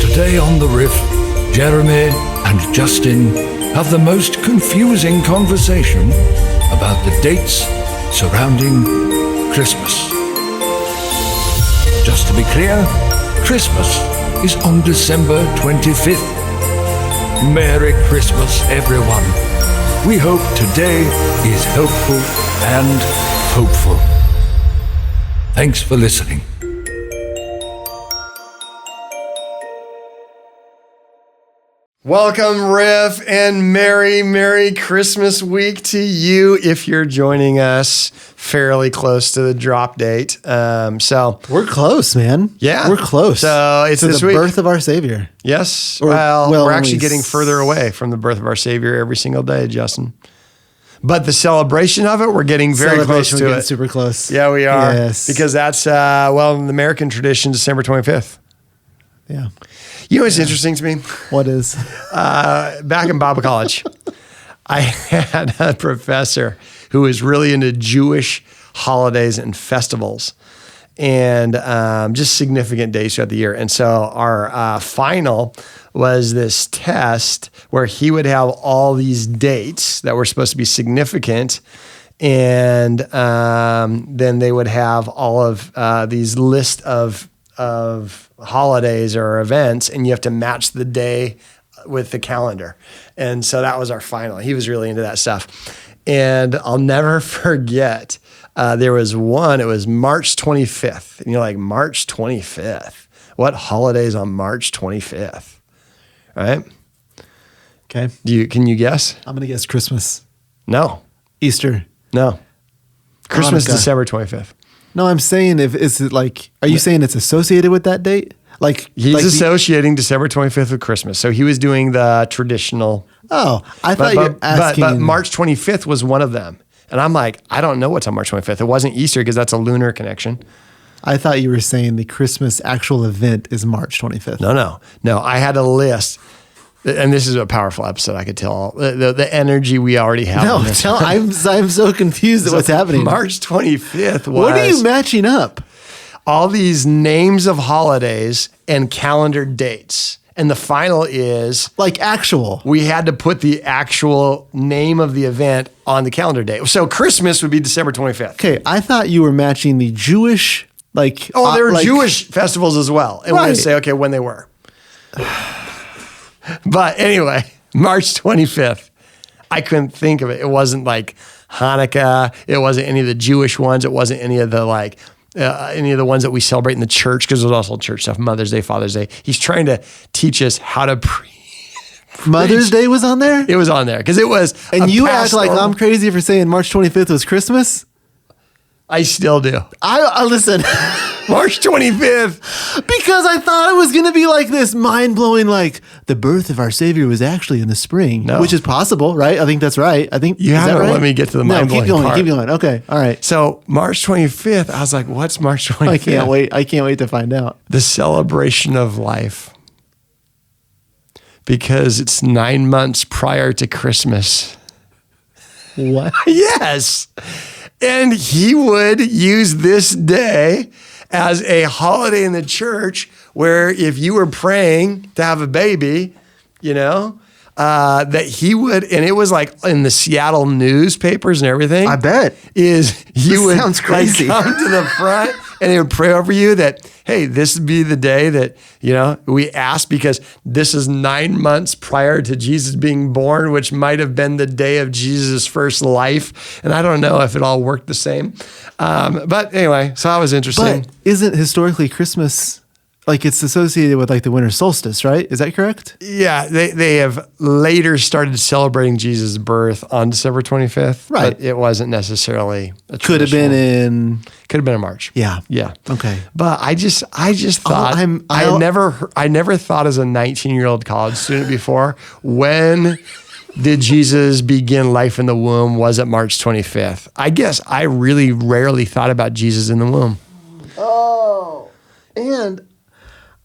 Today on the Riff, Jeremy and Justin have the most confusing conversation about the dates surrounding Christmas. Just to be clear, Christmas is on December 25th. Merry Christmas, everyone. We hope today is helpful and hopeful. Thanks for listening. Welcome, Riff, and Merry Christmas week to you if you're joining us fairly close to the drop date. So we're close, man. Yeah. We're close. So it's to this the week. birth of our Savior. Yes. Or- well, well, we're only actually getting further away from the birth of our Savior every single day, Justin. But the celebration of it, we're getting very close We're to getting it. super close. Yeah, we are. Yes. Because that's, in the American tradition, December 25th. Yeah. You know what's interesting to me? What is? Back in Bible college, I had a professor who was really into Jewish holidays and festivals and just significant days throughout the year. And so our final was this test where he would have all these dates that were supposed to be significant. And then they would have all of these list of holidays or events, and you have to match the day with the calendar. And so that was our final. He was really into that stuff. And I'll never forget, there was one, it was March 25th. And you're like, March 25th? What holiday's on March 25th? All right. Okay. Can you guess? I'm going to guess Christmas. No. Easter. No. Christmas, Hanukkah. December 25th. No, I'm saying are you saying it's associated with that date? He's associating December 25th with Christmas. So he was doing the traditional. Oh, I thought you were asking. But March 25th was one of them. And I'm like, I don't know what's on March 25th. It wasn't Easter because that's a lunar connection. I thought you were saying the Christmas actual event is March 25th. No. I had a list. And this is a powerful episode. I could tell the energy we already have. No, I'm so confused at what's happening. March 25th was. What are you matching up? All these names of holidays and calendar dates. And the final is actual. We had to put the actual name of the event on the calendar date. So Christmas would be December 25th. Okay, I thought you were matching the Jewish there were Jewish festivals as well. And we're going to say, okay, when they were. But anyway, March 25th, I couldn't think of it. It wasn't like Hanukkah. It wasn't any of the Jewish ones. It wasn't any of the any of the ones that we celebrate in the church, because there's also church stuff, Mother's Day, Father's Day. He's trying to teach us how to Mother's Day was on there? It was on there because it was. And you act like I'm crazy for saying March 25th was Christmas? I still do. I listen. March 25th. Because I thought it was going to be like this mind-blowing, the birth of our Savior was actually in the spring, which is possible, right? I think that's right. I think you haven't let me get to the mind-blowing part. Keep going. Okay. All right. So March 25th, I was like, what's March 25th? I can't wait to find out. The celebration of life. Because it's 9 months prior to Christmas. What? Yes. And he would use this day as a holiday in the church where if you were praying to have a baby, that he would, and it was like in the Seattle newspapers and everything. I bet. Sounds crazy. Come to the front and he would pray over you that, hey, this would be the day that, we asked, because this is 9 months prior to Jesus being born, which might have been the day of Jesus' first life. And I don't know if it all worked the same. But anyway, so that was interesting. But isn't historically Christmas, it's associated with the winter solstice, right? Is that correct? Yeah, they have later started celebrating Jesus' birth on December 25th. Right. But it wasn't necessarily a Could have been in March. Yeah. Yeah. Okay. But I just thought I never thought as a 19-year-old college student before, when did Jesus begin life in the womb? Was it March 25th? I guess I really rarely thought about Jesus in the womb. Oh. And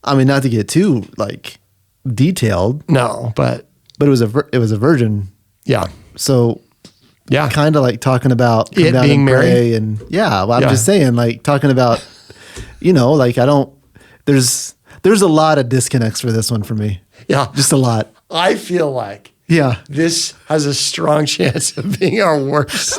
not to get too detailed. No, but it was a virgin. Yeah. So yeah, kind of talking about it being married, and I'm just saying talking about, there's There's a lot of disconnects for this one for me. Yeah. Just a lot. I feel like Yeah. this has a strong chance of being our worst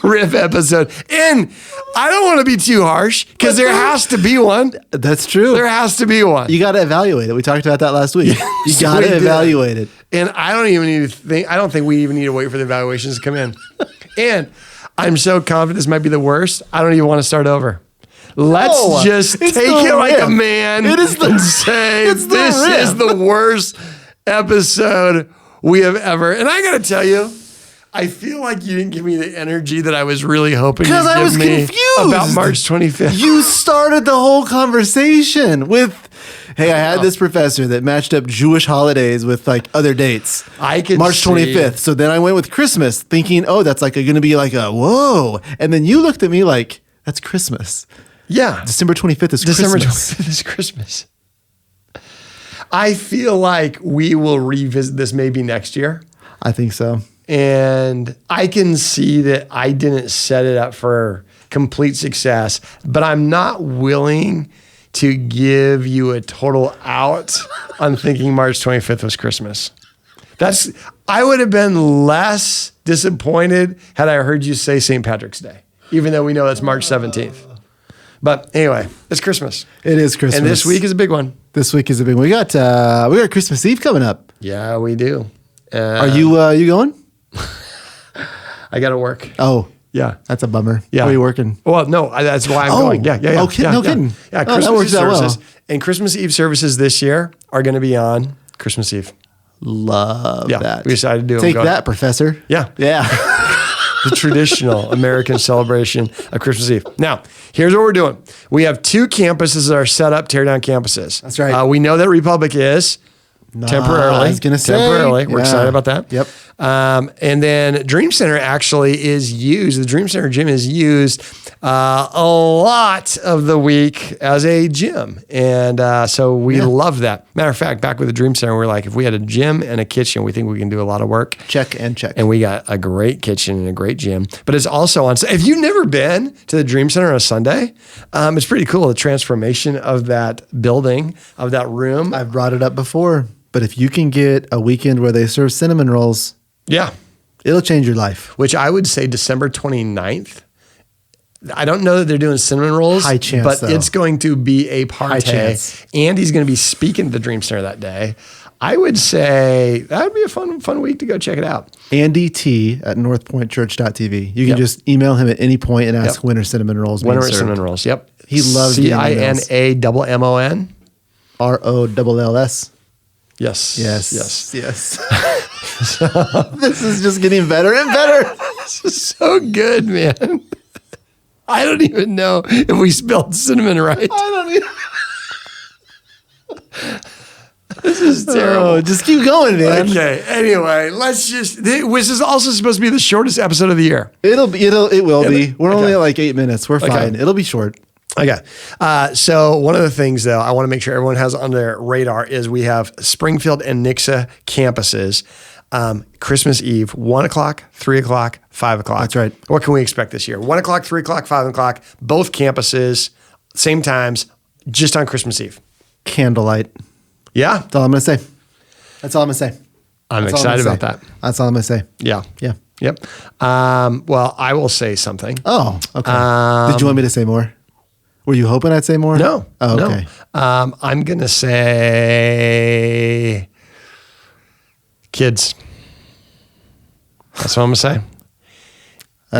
Riff episode. And I don't want to be too harsh because there has to be one. That's true. There has to be one. You got to evaluate it. We talked about that last week. You got we to did. evaluate it. And I don't think we even need to wait for the evaluations to come in. And I'm so confident this might be the worst. I don't even want to start over. Let's No, just it's take the it like a Riff. man It is the- and say it's the this Riff. is the worst episode we have ever. And I got to tell you, I feel like you didn't give me the energy that I was really hoping you'd 'Cause I give was me confused. about March 25th. You started the whole conversation with, hey, I had this professor that matched up Jewish holidays with like other dates. I could March see- 25th. So then I went with Christmas thinking, oh, that's like going to be like a whoa. And then you looked at me like, that's Christmas. Yeah. December 25th is December Christmas. 25th is Christmas. I feel like we will revisit this maybe next year. I think so. And I can see that I didn't set it up for complete success, but I'm not willing to give you a total out on thinking March 25th was Christmas. I would have been less disappointed had I heard you say St. Patrick's Day, even though we know it's March 17th. But anyway, it's Christmas. It is Christmas. And this week is a big one. This week is a big one. We got Christmas Eve coming up. Yeah, we do. Are you going? I got to work. Oh, Yeah. that's a bummer. Yeah. Where are you working? Well, no, that's why I'm Oh. going. Yeah. Oh, no kidding. Yeah, Oh, that Christmas works Eve out well. services. And Christmas Eve services this year are going to be on Christmas Eve. Love Yeah, that. we decided to do it. Take Go- that, Professor. Yeah. Yeah. The traditional American celebration of Christmas Eve. Now, here's what we're doing. We have 2 campuses that are set up, tear down campuses. That's right. We know that Republic is temporarily. I was gonna say. Temporarily. We're Yeah. excited about that. Yep. And then Dream Center actually is used, the Dream Center gym is used a lot of the week as a gym. And so we love that. Matter of fact, back with the Dream Center, we're like, if we had a gym and a kitchen, we think we can do a lot of work. Check and check. And we got a great kitchen and a great gym. But it's also on, if you've never been to the Dream Center on a Sunday, it's pretty cool. The transformation of that building, of that room. I've brought it up before, but if you can get a weekend where they serve cinnamon rolls, Yeah. it'll change your life. Which I would say December 29th. I don't know that they're doing cinnamon rolls, High chance, but though. it's going to be a party. chance. And he's going to be speaking at the Dream Center that day. I would say that would be a fun week to go check it out. Andy T at northpointchurch.tv. You can Yep. just email him at any point and ask Yep. when are cinnamon rolls being Winter served. cinnamon rolls. Yep. He loves getting emails. CINAMMON. ROLLS. Yes. Yes. Yes. This is just getting better and better. This is so good, man. I don't even know if we spelled cinnamon right. I don't even. This is terrible. Oh, just keep going, man. Okay. Anyway, this is also supposed to be the shortest episode of the year. It will be. We're only Okay. at like 8 minutes. We're fine. It'll be short. Okay. So one of the things, though, I want to make sure everyone has on their radar is we have Springfield and Nixa campuses. Christmas Eve, 1 o'clock, 3 o'clock, 5 o'clock. That's right. What can we expect this year? 1 o'clock, 3 o'clock, 5 o'clock, both campuses, same times, just on Christmas Eve. Candlelight. Yeah. That's all I'm going to say. That's all I'm going to say. I'm That's all I'm excited gonna about say. that. That's all I'm going to say. Yeah. Yeah. Yep. Well, I will say something. Oh, okay. Did you want me to say more? Were you hoping I'd say more? No. Oh, no. okay. I'm going to say kids. That's what I'm going to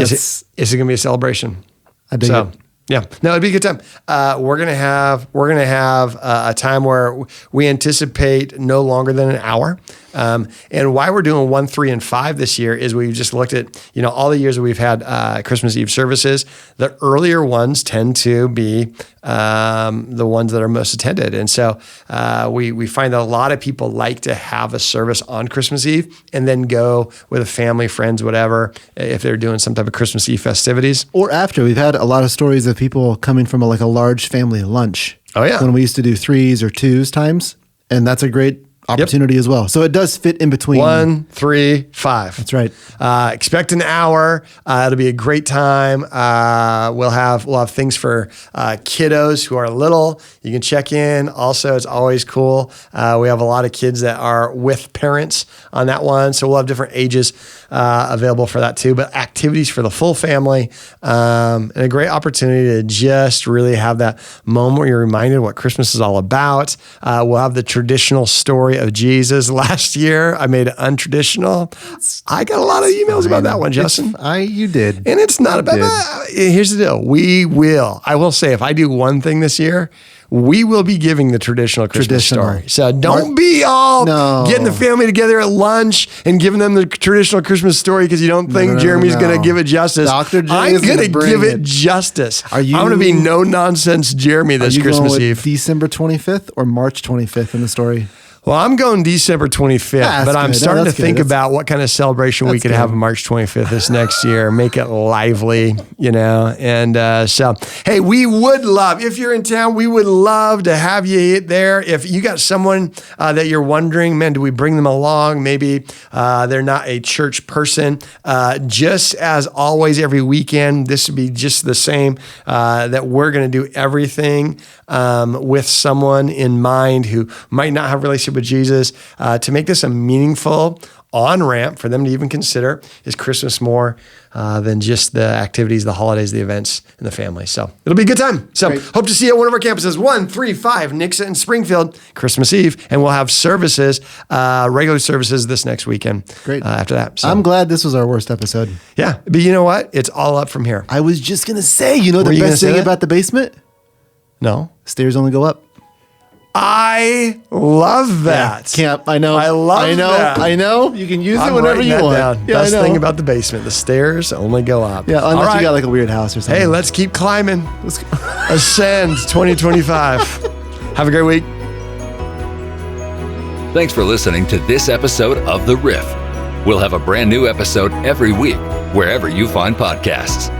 say. Is it going to be a celebration? I dig it. Yeah, no, it'd be a good time. We're gonna have a time where we anticipate no longer than an hour. And why we're doing 1, 3, and 5 this year is we just looked at all the years that we've had Christmas Eve services. The earlier ones tend to be the ones that are most attended, and so we find that a lot of people like to have a service on Christmas Eve and then go with a family, friends, whatever, if they're doing some type of Christmas Eve festivities. Or after. We've had a lot of stories of people coming from a large family lunch. Oh, yeah. When we used to do 3s or 2s times. And that's a great opportunity as well. So it does fit in between 1, 3, 5. That's right. Expect an hour. It'll be a great time. We'll have things for kiddos who are little. You can check in. Also, it's always cool. We have a lot of kids that are with parents on that one, so we'll have different ages available for that too. But activities for the full family, and a great opportunity to just really have that moment where you're reminded what Christmas is all about. We'll have the traditional story of Jesus. Last year, I made it untraditional. I got a lot of emails about that one, Justin. You did. And it's not about, here's the deal. I will say, if I do one thing this year, we will be giving the traditional Christmas story. So don't be all getting the family together at lunch and giving them the traditional Christmas story because you don't think Jeremy's going to give it justice. Dr. J I'm going to give it it. justice. I'm going to be no nonsense Jeremy this Christmas going with Eve. December 25th or March 25th in the story? Well, I'm going December 25th, but I'm starting to think about what kind of celebration we could have on March 25th this next year. Make it lively, And so, hey, we would love, if you're in town, we would love to have you there. If you got someone that you're wondering, man, do we bring them along? Maybe they're not a church person. Just as always, every weekend, this would be just the same, that we're going to do everything with someone in mind who might not have a relationship with Jesus, to make this a meaningful on-ramp for them to even consider, is Christmas more than just the activities, the holidays, the events, and the family. So it'll be a good time. So hope to see you at one of our campuses, 135 Nixa and Springfield, Christmas Eve. And we'll have services, regular services this next weekend. Great. After that. So, I'm glad this was our worst episode. Yeah. But you know what? It's all up from here. I was just going to say, the best thing about the basement? No. Stairs only go up. I love that. I know. that. I know. You can use it whenever you want. Down. Yeah, Best thing about the basement, the stairs only go up. Yeah, unless you got like a weird house or something. Hey, let's keep climbing. Ascend 2025. Have a great week. Thanks for listening to this episode of The Riff. We'll have a brand new episode every week, wherever you find podcasts.